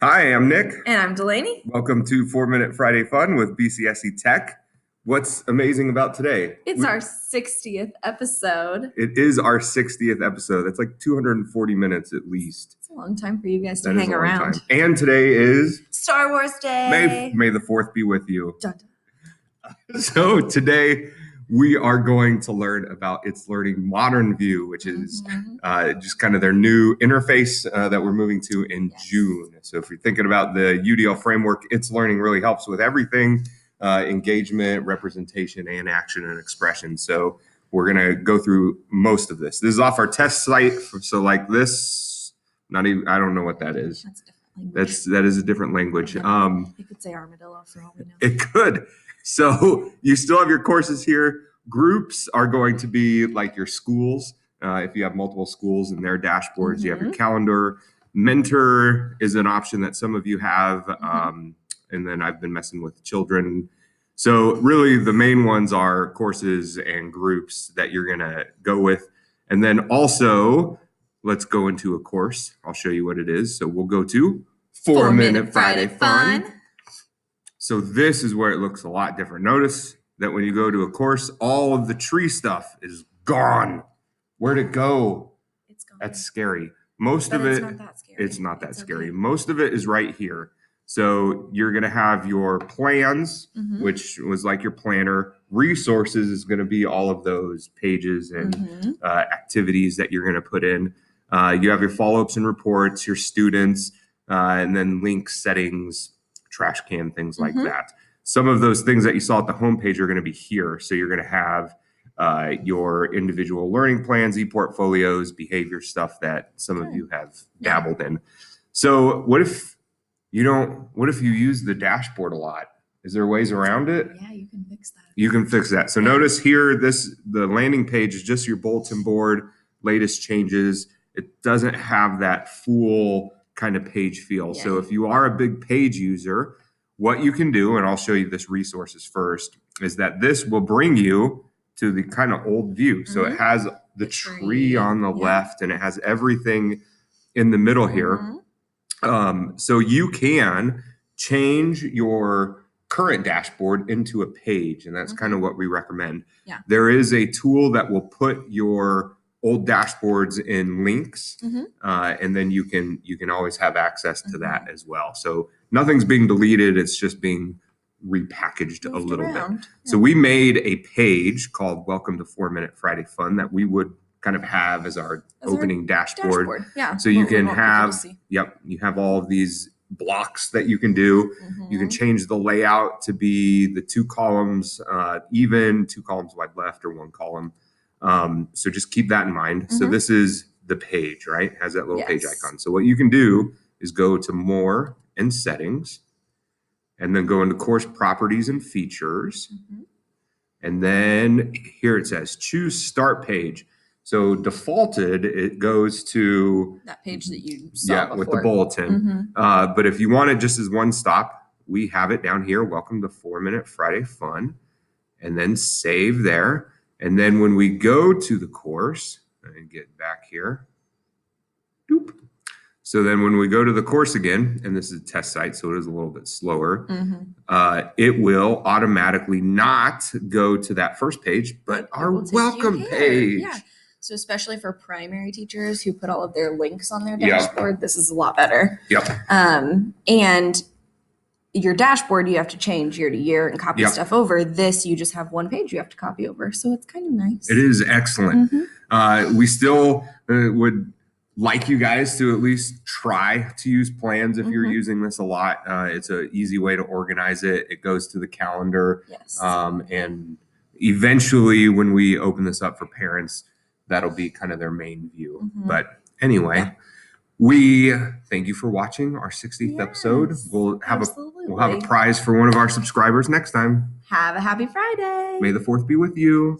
Hi, I'm Nick. And I'm Delaney. Welcome to 4 Minute Friday Fun with BCSC Tech. What's amazing about today? It's our 60th episode. It is our 60th episode. That's like 240 minutes at least. It's a long time for you guys to That is hang a long around. time. And today is Star Wars Day. May the 4th be with you. Dun, dun. So today we are going to learn about itslearning Modern View, which is just kind of their new interface that we're moving to in June. So if you're thinking about the UDL framework, itslearning really helps with everything, engagement, representation, and action and expression. So we're going to go through most of this. This is off our test site. So like this, not even, I don't know what that is. That's a different language. That is a different language. You could say armadillo for all we know. It could. So you still have your courses here. Groups are going to be like your schools. If you have multiple schools and their dashboards, you have your calendar. Mentor is an option that some of you have. And then I've been messing with children. So really the main ones are courses and groups that you're going to go with. And then also, let's go into a course. I'll show you what it is. So we'll go to 4-Minute Friday Fun. So this is where it looks a lot different. Notice that when you go to a course, all of the tree stuff is gone. Where'd it go? It's gone. That's scary. Most of it, it's not that scary. It's not that scary. Okay. Most of it is right here. So you're going to have your plans, which was like your planner. Resources is going to be all of those pages and activities that you're going to put in. You have your follow-ups and reports, your students, and then links, settings, trash can, things like that. Some of those things that you saw at the homepage are going to be here. So you're going to have your individual learning plans, e-portfolios, behavior stuff that some of you have dabbled in. So what if you use the dashboard a lot? Is there ways around it? Yeah, you can fix that. You can fix that. So notice here, the landing page is just your bulletin board, latest changes. It doesn't have that full kind of page feel. So if you are a big page user, what you can do, and I'll show you this resources first, is that this will bring you to the kind of old view. So it has the tree on the left, and it has everything in the middle here. So you can change your current dashboard into a page, and that's kind of what we recommend. There is a tool that will put your old dashboards in links, and then you can always have access to that as well. So nothing's being deleted, it's just being repackaged a little bit. So we made a page called Welcome to 4-Minute Friday Fun that we would kind of have as our opening dashboard. So you can have, you have all of these blocks that you can do. You can change the layout to be the 2 columns, even 2 columns wide left or 1 column. So just keep that in mind. So this is the page, right? It has that little page icon. So what you can do is go to more and settings, and then go into course properties and features. And then here it says choose start page. So defaulted, it goes to that page that you saw before. With the bulletin. But if you want it just as one stop, we have it down here. Welcome to 4-Minute Friday Fun, and then save there. And then when we go to the course and get back here, doop. So then when we go to the course again, and this is a test site, so it is a little bit slower, it will automatically not go to that first page, but our welcome page. So especially for primary teachers who put all of their links on their dashboard, this is a lot better. And your dashboard, you have to change year to year and copy stuff over. This, you just have one page you have to copy over. So it's kind of nice. It is excellent. We still would like you guys to at least try to use plans if you're using this a lot. It's an easy way to organize it. It goes to the calendar. And eventually when we open this up for parents, that'll be kind of their main view. But anyway, we thank you for watching our 60th episode. We'll have a prize for one of our subscribers next time. Have a happy Friday. May the 4th be with you.